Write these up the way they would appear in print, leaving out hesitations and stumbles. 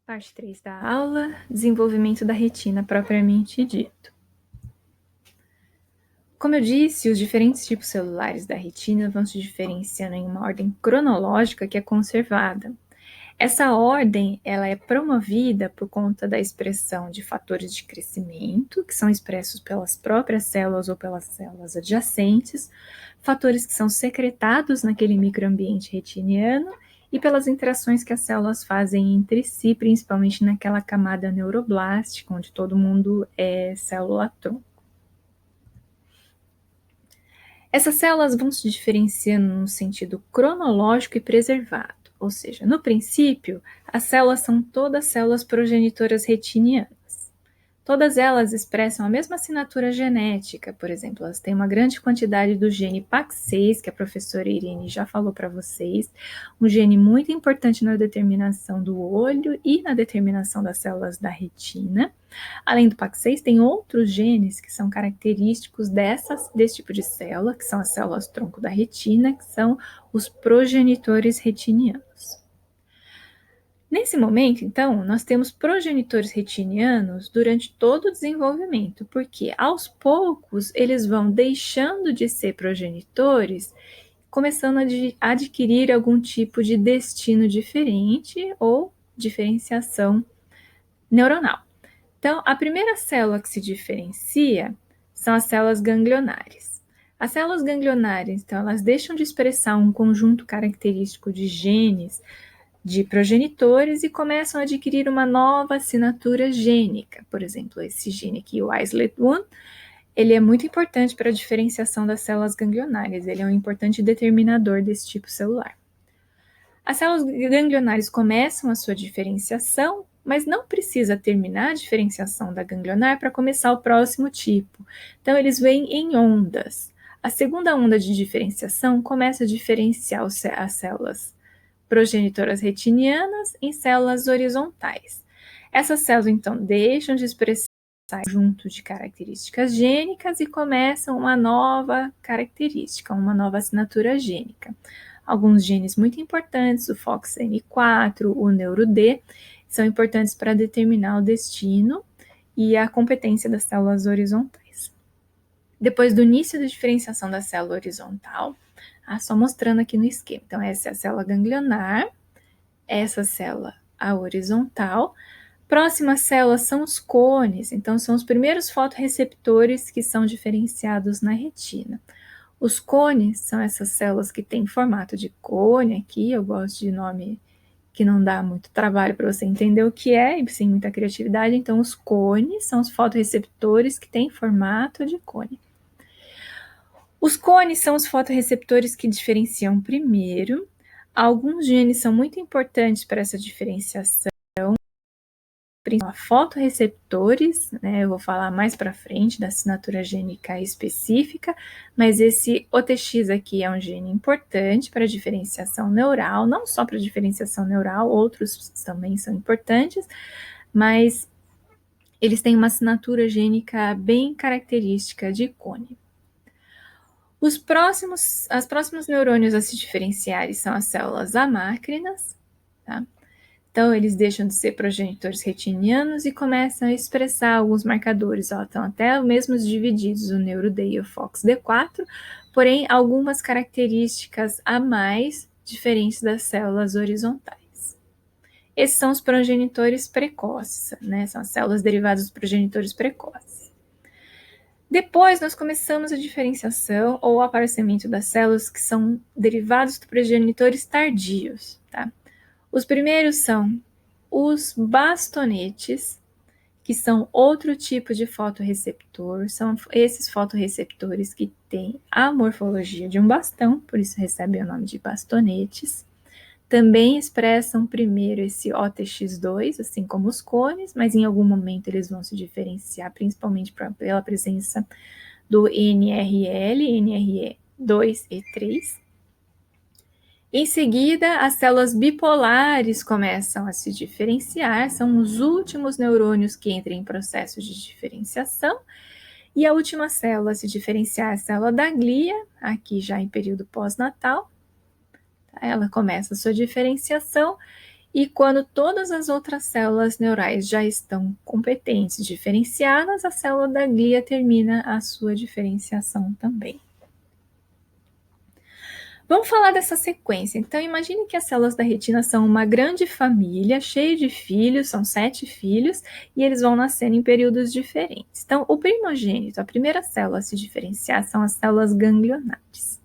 Parte 3 da aula, desenvolvimento da retina propriamente dito. Como eu disse, os diferentes tipos celulares da retina vão se diferenciando em uma ordem cronológica que é conservada. Essa ordem ela é promovida por conta da expressão de fatores de crescimento, que são expressos pelas próprias células ou pelas células adjacentes, fatores que são secretados naquele microambiente retiniano e pelas interações que as células fazem entre si, principalmente naquela camada neuroblástica, onde todo mundo é célula-tronco. Essas células vão se diferenciando no sentido cronológico e preservado, ou seja, no princípio, as células são todas células progenitoras retinianas. Todas elas expressam a mesma assinatura genética, por exemplo, elas têm uma grande quantidade do gene PAX6, que a professora Irene já falou para vocês, um gene muito importante na determinação do olho e na determinação das células da retina. Além do PAX6, tem outros genes que são característicos desse tipo de célula, que são as células tronco da retina, que são os progenitores retinianos. Nesse momento, então, nós temos progenitores retinianos durante todo o desenvolvimento, porque aos poucos eles vão deixando de ser progenitores, começando a adquirir algum tipo de destino diferente ou diferenciação neuronal. Então, a primeira célula que se diferencia são as células ganglionares. As células ganglionares, então, elas deixam de expressar um conjunto característico de genes de progenitores e começam a adquirir uma nova assinatura gênica. Por exemplo, esse gene aqui, o islet-1, ele é muito importante para a diferenciação das células ganglionares, ele é um importante determinador desse tipo celular. As células ganglionares começam a sua diferenciação, mas não precisa terminar a diferenciação da ganglionar para começar o próximo tipo. Então, eles vêm em ondas. A segunda onda de diferenciação começa a diferenciar as células progenitoras retinianas em células horizontais. Essas células, então, deixam de expressar um conjunto de características gênicas e começam uma nova característica, uma nova assinatura gênica. Alguns genes muito importantes, o FOXN4, o NeuroD, são importantes para determinar o destino e a competência das células horizontais. Depois do início da diferenciação da célula horizontal, só mostrando aqui no esquema. Então, essa é a célula ganglionar, essa célula a horizontal. Próximas células são os cones, então são os primeiros fotorreceptores que são diferenciados na retina. Os cones são essas células que têm formato de cone aqui, eu gosto de nome que não dá muito trabalho para você entender o que é, e sem muita criatividade. Então, os cones são os fotorreceptores que têm formato de cone. Os cones são os fotorreceptores que diferenciam primeiro. Alguns genes são muito importantes para essa diferenciação, principalmente fotorreceptores, né? Eu vou falar mais para frente da assinatura gênica específica, mas esse OTX aqui é um gene importante para a diferenciação neural, não só para a diferenciação neural, outros também são importantes, mas eles têm uma assinatura gênica bem característica de cone. Os próximos neurônios a se diferenciarem são as células amácrinas, tá? Então, eles deixam de ser progenitores retinianos e começam a expressar alguns marcadores, estão até mesmo divididos, o NeuroD e o FOXD4, porém, algumas características a mais diferentes das células horizontais. Esses são os progenitores precoces, né? São as células derivadas dos progenitores precoces. Depois, nós começamos a diferenciação ou o aparecimento das células que são derivados dos progenitores tardios, tá? Os primeiros são os bastonetes, que são outro tipo de fotorreceptor, são esses fotorreceptores que têm a morfologia de um bastão, por isso recebem o nome de bastonetes. Também expressam primeiro esse OTX2, assim como os cones, mas em algum momento eles vão se diferenciar, principalmente pela presença do NRL, NRE2 e 3. Em seguida, as células bipolares começam a se diferenciar, são os últimos neurônios que entram em processo de diferenciação. E a última célula a se diferenciar é a célula da glia, aqui já em período pós-natal. Ela começa a sua diferenciação E quando todas as outras células neurais já estão competentes, diferenciadas, a célula da glia termina a sua diferenciação também. Vamos falar dessa sequência. Então, imagine que as células da retina são uma grande família, cheia de filhos, são 7 filhos, e eles vão nascer em períodos diferentes. Então, o primogênito, a primeira célula a se diferenciar, são as células ganglionares.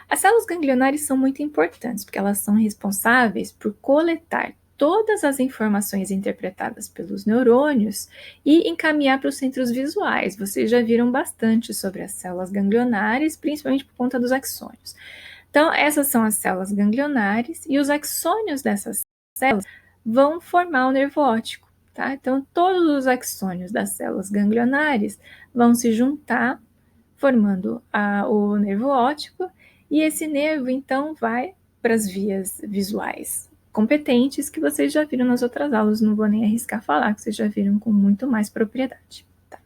As células ganglionares são muito importantes, porque elas são responsáveis por coletar todas as informações interpretadas pelos neurônios e encaminhar para os centros visuais. Vocês já viram bastante sobre as células ganglionares, principalmente por conta dos axônios. Então, essas são as células ganglionares e os axônios dessas células vão formar o nervo óptico, tá? Então, todos os axônios das células ganglionares vão se juntar, formando o nervo óptico, e esse nervo, então, vai para as vias visuais competentes que vocês já viram nas outras aulas, não vou nem arriscar falar, que vocês já viram com muito mais propriedade. Tá?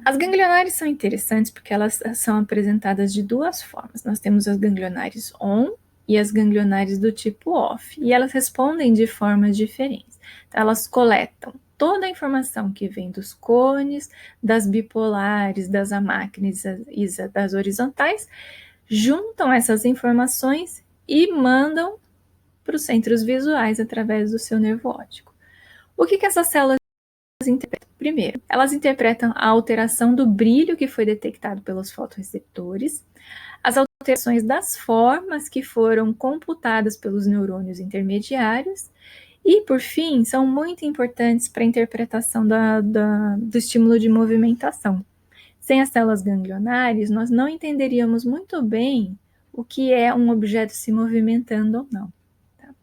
As ganglionares são interessantes porque elas são apresentadas de duas formas. Nós temos as ganglionares on e as ganglionares do tipo off, e elas respondem de formas diferentes. Então, elas coletam toda a informação que vem dos cones, das bipolares, das amácrines, das horizontais, juntam essas informações e mandam para os centros visuais através do seu nervo óptico. O que essas células interpretam? Primeiro, elas interpretam a alteração do brilho que foi detectado pelos fotorreceptores, as alterações das formas que foram computadas pelos neurônios intermediários e, por fim, são muito importantes para a interpretação do estímulo de movimentação. Sem as células ganglionares, nós não entenderíamos muito bem o que é um objeto se movimentando ou não. Tá?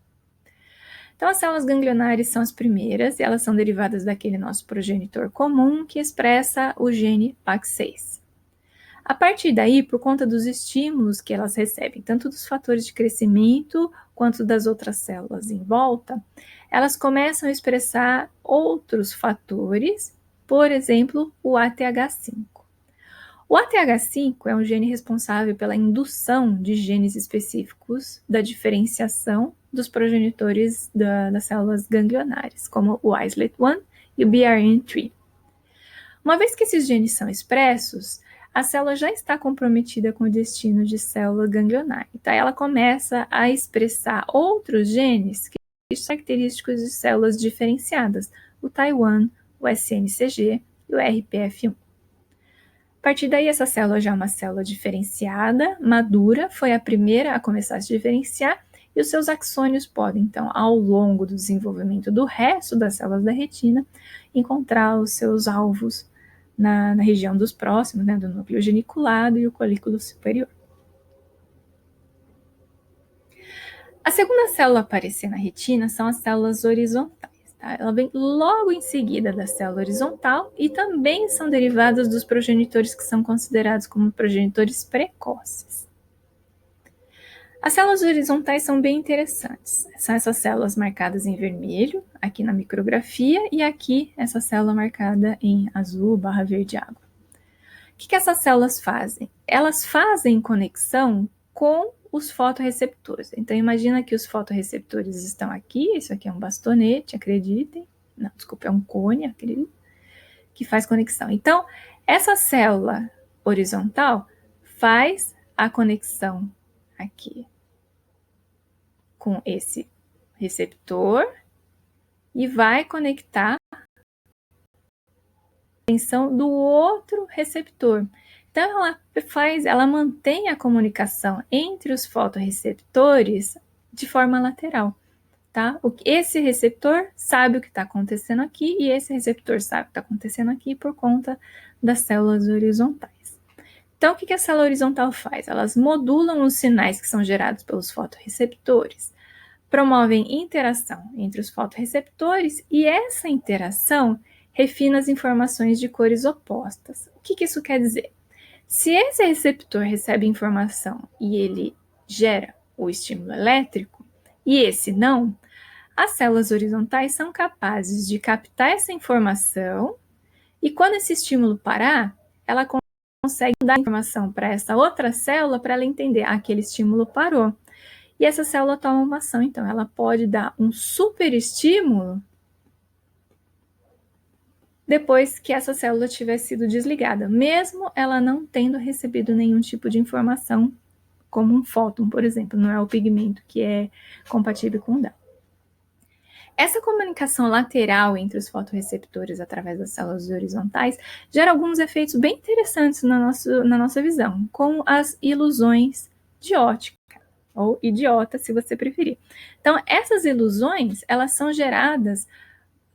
Então, as células ganglionares são as primeiras, e elas são derivadas daquele nosso progenitor comum que expressa o gene PAX6. A partir daí, por conta dos estímulos que elas recebem, tanto dos fatores de crescimento quanto das outras células em volta, elas começam a expressar outros fatores, por exemplo, o ATH5. O ATH5 é um gene responsável pela indução de genes específicos da diferenciação dos progenitores das células ganglionares, como o islet-1 e o BRN3. Uma vez que esses genes são expressos, a célula já está comprometida com o destino de célula ganglionar. Então, ela começa a expressar outros genes que são característicos de células diferenciadas, o TAI1, o SNCG e o RPF1. A partir daí, essa célula já é uma célula diferenciada, madura, foi a primeira a começar a se diferenciar, e os seus axônios podem, então, ao longo do desenvolvimento do resto das células da retina, encontrar os seus alvos na região dos próximos, né, do núcleo geniculado e o colículo superior. A segunda célula a aparecer na retina são as células horizontais. Tá? Ela vem logo em seguida da célula horizontal e também são derivadas dos progenitores que são considerados como progenitores precoces. As células horizontais são bem interessantes. São essas células marcadas em vermelho, aqui na micrografia, e aqui essa célula marcada em azul / verde água. O que essas células fazem? Elas fazem conexão com os fotorreceptores. Então, imagina que os fotorreceptores estão aqui, isso aqui é um bastonete, acreditem. Não, desculpa, é um cone, acredito, que faz conexão. Então, essa célula horizontal faz a conexão aqui com esse receptor e vai conectar a atenção do outro receptor. Então, ela mantém a comunicação entre os fotorreceptores de forma lateral, tá? Esse receptor sabe o que está acontecendo aqui e esse receptor sabe o que está acontecendo aqui por conta das células horizontais. Então, o que a célula horizontal faz? Elas modulam os sinais que são gerados pelos fotorreceptores, promovem interação entre os fotorreceptores e essa interação refina as informações de cores opostas. O que isso quer dizer? Se esse receptor recebe informação e ele gera o estímulo elétrico, e esse não, as células horizontais são capazes de captar essa informação e quando esse estímulo parar, ela consegue dar informação para essa outra célula para ela entender aquele estímulo parou. E essa célula toma uma ação, então ela pode dar um superestímulo depois que essa célula tiver sido desligada, mesmo ela não tendo recebido nenhum tipo de informação, como um fóton, por exemplo, não é o pigmento que é compatível com o dela. Essa comunicação lateral entre os fotorreceptores através das células horizontais gera alguns efeitos bem interessantes na nossa visão, como as ilusões de ótica, ou idiota, se você preferir. Então, essas ilusões, elas são geradas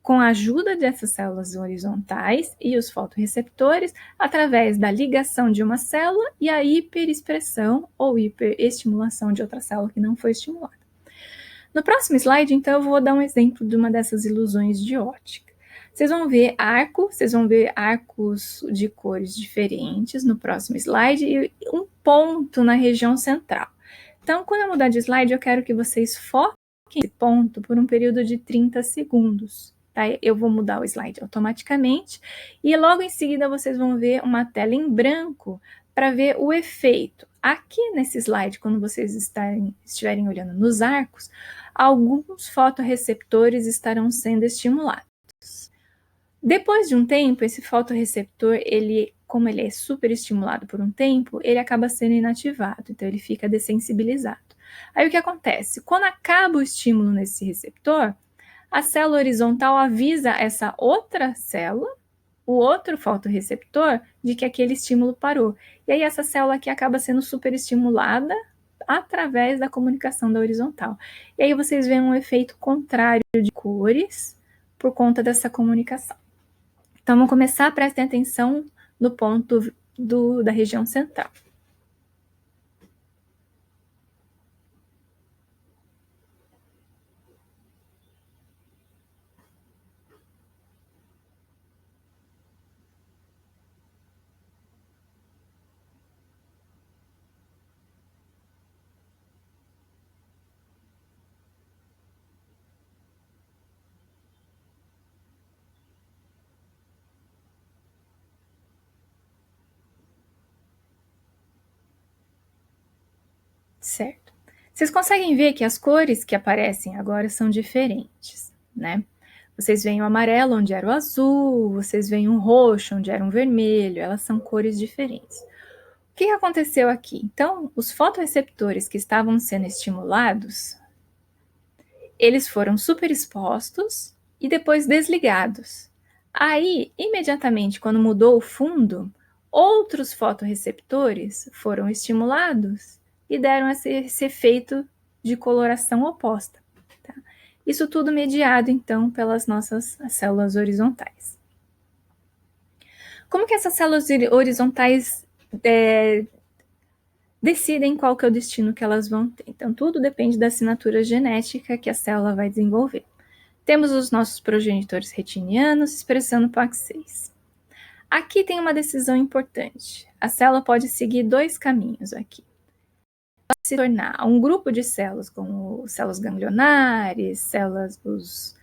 com a ajuda dessas células horizontais e os fotorreceptores, através da ligação de uma célula e a hiperexpressão ou hiperestimulação de outra célula que não foi estimulada. No próximo slide, então, eu vou dar um exemplo de uma dessas ilusões de ótica. Vocês vão ver arcos de cores diferentes no próximo slide e um ponto na região central. Então, quando eu mudar de slide, eu quero que vocês foquem esse ponto por um período de 30 segundos. Tá? Eu vou mudar o slide automaticamente e logo em seguida vocês vão ver uma tela em branco para ver o efeito. Aqui nesse slide, quando vocês estiverem olhando nos arcos, alguns fotorreceptores estarão sendo estimulados. Depois de um tempo, esse fotorreceptor, como ele é superestimulado por um tempo, ele acaba sendo inativado, então ele fica dessensibilizado. Aí o que acontece? Quando acaba o estímulo nesse receptor, a célula horizontal avisa essa outra célula, o outro fotorreceptor, de que aquele estímulo parou. E aí essa célula aqui acaba sendo superestimulada através da comunicação da horizontal. E aí vocês veem um efeito contrário de cores por conta dessa comunicação. Então vamos começar, prestem atenção no ponto da região central. Certo. Vocês conseguem ver que as cores que aparecem agora são diferentes, né? Vocês veem o amarelo onde era o azul, vocês veem o roxo onde era um vermelho, elas são cores diferentes. O que aconteceu aqui? Então, os fotorreceptores que estavam sendo estimulados, eles foram superexpostos e depois desligados. Aí, imediatamente, quando mudou o fundo, outros fotorreceptores foram estimulados e deram esse efeito de coloração oposta. Tá? Isso tudo mediado, então, pelas nossas células horizontais. Como que essas células horizontais decidem qual que é o destino que elas vão ter? Então, tudo depende da assinatura genética que a célula vai desenvolver. Temos os nossos progenitores retinianos expressando PAX6. Aqui tem uma decisão importante. A célula pode seguir dois caminhos aqui. Ela se tornar um grupo de células, como células ganglionares, células dos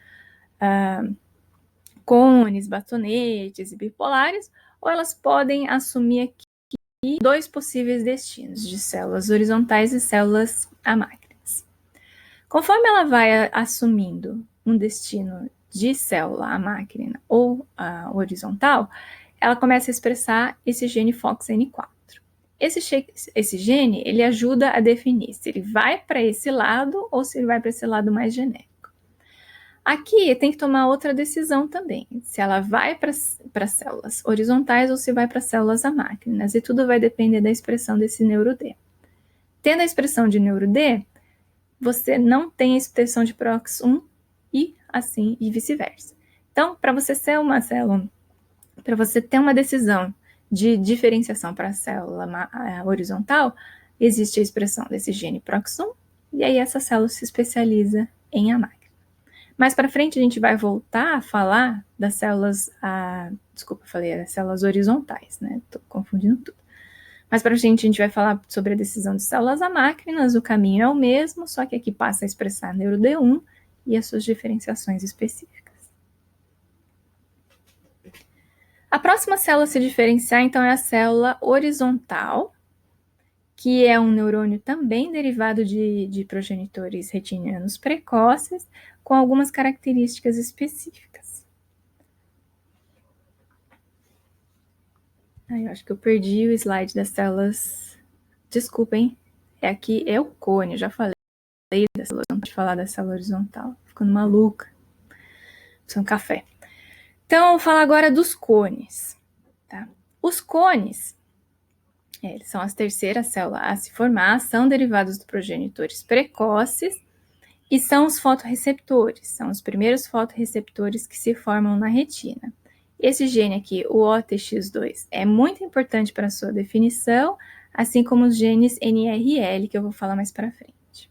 cones, batonetes e bipolares, ou elas podem assumir aqui dois possíveis destinos, de células horizontais e células amácrinas. Conforme ela vai assumindo um destino de célula amácrina ou horizontal, ela começa a expressar esse gene FOXN4. Esse gene, ele ajuda a definir se ele vai para esse lado ou se ele vai para esse lado mais genérico. Aqui tem que tomar outra decisão também, se ela vai para células horizontais ou se vai para células amácrinas, e tudo vai depender da expressão desse neuro-D. Tendo a expressão de neuro-D, você não tem a expressão de PROX1 e assim e vice-versa. Então, para você ser uma célula, para você ter uma decisão de diferenciação para a célula horizontal, existe a expressão desse gene PROX1 e aí essa célula se especializa em amácrina. Mais para frente a gente vai voltar a falar das células, falei das células horizontais, né? Tô confundindo tudo. Mais para frente a gente vai falar sobre a decisão de células amácrinas, o caminho é o mesmo, só que aqui passa a expressar neuro-D1 e as suas diferenciações específicas. A próxima célula a se diferenciar, então, é a célula horizontal, que é um neurônio também derivado de progenitores retinianos precoces, com algumas características específicas. Eu acho que eu perdi o slide das células. Desculpem, aqui é o cone, eu já falei da célula, não pode falar da célula horizontal, ficando maluca. Precisa um café. Então, eu vou falar agora dos cones. Tá? Os cones, eles são as terceiras células a se formar, são derivados dos progenitores precoces e são os fotorreceptores, são os primeiros fotorreceptores que se formam na retina. Esse gene aqui, o OTX2, é muito importante para a sua definição, assim como os genes NRL, que eu vou falar mais para frente.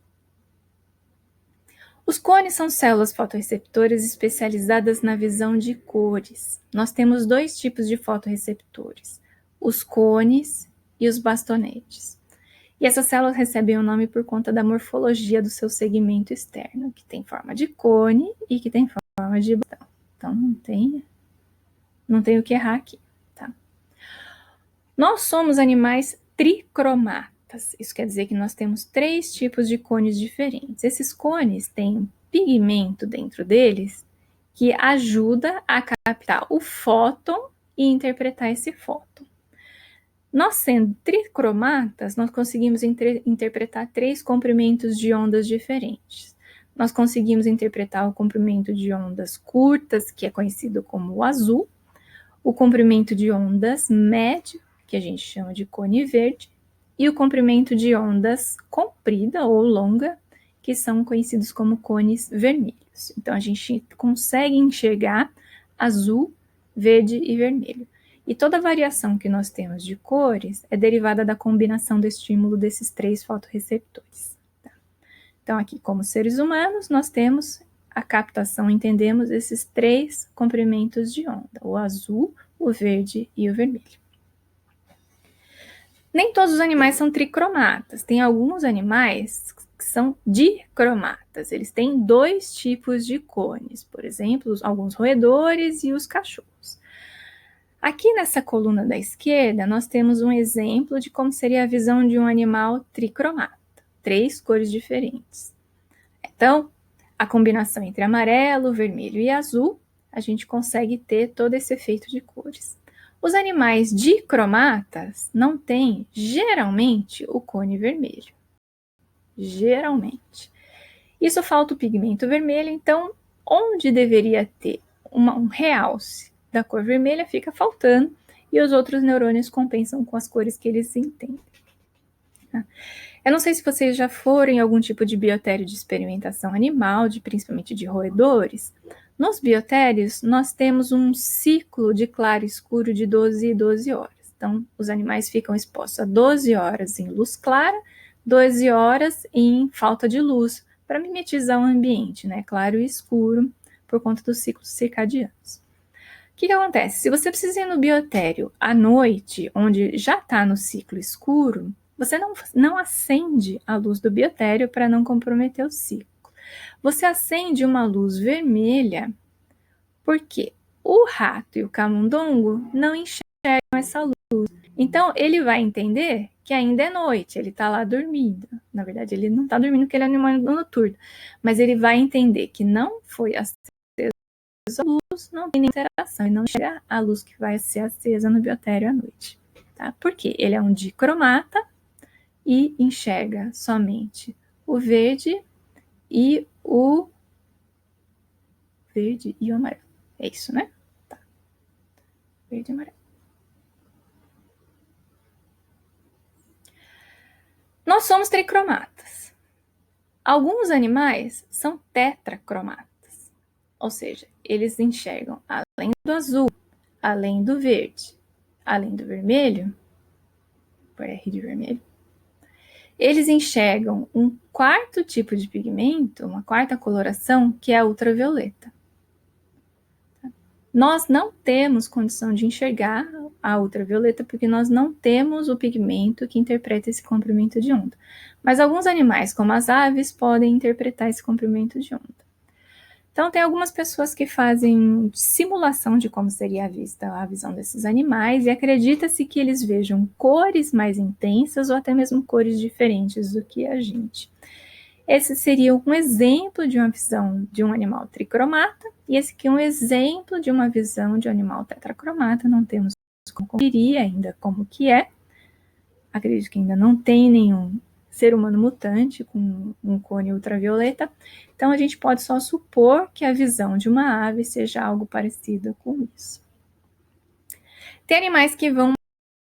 Os cones são células fotorreceptoras especializadas na visão de cores. Nós temos dois tipos de fotorreceptores, os cones e os bastonetes. E essas células recebem o nome por conta da morfologia do seu segmento externo, que tem forma de cone e que tem forma de bastão. Então, não tem o que errar aqui, tá? Nós somos animais tricromatas. Isso quer dizer que nós temos 3 tipos de cones diferentes. Esses cones têm um pigmento dentro deles que ajuda a captar o fóton e interpretar esse fóton. Nós, sendo tricromatas, nós conseguimos interpretar 3 comprimentos de ondas diferentes. Nós conseguimos interpretar o comprimento de ondas curtas, que é conhecido como o azul, o comprimento de ondas médio, que a gente chama de cone verde, e o comprimento de ondas comprida ou longa, que são conhecidos como cones vermelhos. Então, a gente consegue enxergar azul, verde e vermelho. E toda variação que nós temos de cores é derivada da combinação do estímulo desses 3 fotorreceptores. Tá? Então, aqui, como seres humanos, nós temos a captação, entendemos esses 3 comprimentos de onda, o azul, o verde e o vermelho. Nem todos os animais são tricromatas, tem alguns animais que são dicromatas, eles têm 2 tipos de cones, por exemplo, alguns roedores e os cachorros. Aqui nessa coluna da esquerda, nós temos um exemplo de como seria a visão de um animal tricromata, 3 cores diferentes. Então, a combinação entre amarelo, vermelho e azul, a gente consegue ter todo esse efeito de cores. Os animais dicromatas não têm, geralmente, o cone vermelho. Geralmente. Isso falta o pigmento vermelho, então, onde deveria ter um realce da cor vermelha, fica faltando, e os outros neurônios compensam com as cores que eles entendem. Eu não sei se vocês já foram em algum tipo de biotério de experimentação animal, principalmente de roedores. Nos biotérios, nós temos um ciclo de claro e escuro de 12 e 12 horas. Então, os animais ficam expostos a 12 horas em luz clara, 12 horas em falta de luz, para mimetizar o ambiente, né? Claro e escuro, por conta dos ciclos circadianos. O que acontece? Se você precisa ir no biotério à noite, onde já está no ciclo escuro, você não acende a luz do biotério para não comprometer o ciclo. Você acende uma luz vermelha porque o rato e o camundongo não enxergam essa luz. Então, ele vai entender que ainda é noite, ele está lá dormindo. Na verdade, ele não está dormindo porque ele é animal noturno, mas ele vai entender que não foi acesa a luz, não tem nenhuma interação, e não chega a luz que vai ser acesa no biotério à noite. Tá? Porque ele é um dicromata e enxerga somente o verde e o amarelo. É isso, né? Tá. Verde e amarelo. Nós somos tricromatas. Alguns animais são tetracromatas, ou seja, eles enxergam além do azul, além do verde, além do vermelho, por R de vermelho, eles enxergam um quarto tipo de pigmento, uma quarta coloração, que é a ultravioleta. Nós não temos condição de enxergar a ultravioleta porque nós não temos o pigmento que interpreta esse comprimento de onda. Mas alguns animais, como as aves, podem interpretar esse comprimento de onda. Então, tem algumas pessoas que fazem simulação de como seria a visão desses animais, e acredita-se que eles vejam cores mais intensas ou até mesmo cores diferentes do que a gente. Esse seria um exemplo de uma visão de um animal tricromata, e esse aqui é um exemplo de uma visão de um animal tetracromata. Não temos como conferir ainda como que é. Acredito que ainda não tem nenhum ser humano mutante com um cone ultravioleta, então a gente pode só supor que a visão de uma ave seja algo parecido com isso. Tem animais que vão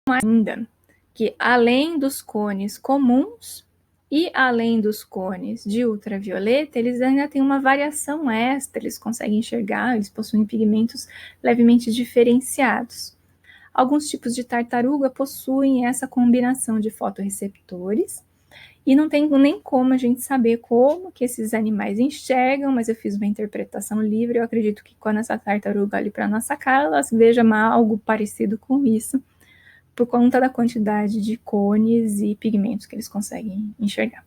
mais ainda, que além dos cones comuns e além dos cones de ultravioleta, eles ainda têm uma variação extra, eles conseguem enxergar, eles possuem pigmentos levemente diferenciados. Alguns tipos de tartaruga possuem essa combinação de fotorreceptores, e não tem nem como a gente saber como que esses animais enxergam, mas eu fiz uma interpretação livre. Eu acredito que quando essa tartaruga olha para a nossa cara, ela veja algo parecido com isso, por conta da quantidade de cones e pigmentos que eles conseguem enxergar.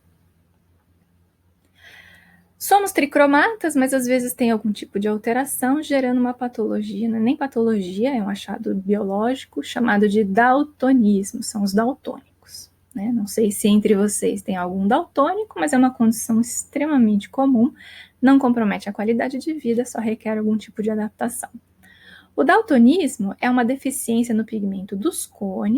Somos tricromatas, mas às vezes tem algum tipo de alteração gerando uma patologia, não é nem patologia, é um achado biológico chamado de daltonismo, são os daltônicos. Né? Não sei se entre vocês tem algum daltônico, mas é uma condição extremamente comum, não compromete a qualidade de vida, só requer algum tipo de adaptação. O daltonismo é uma deficiência no pigmento dos cones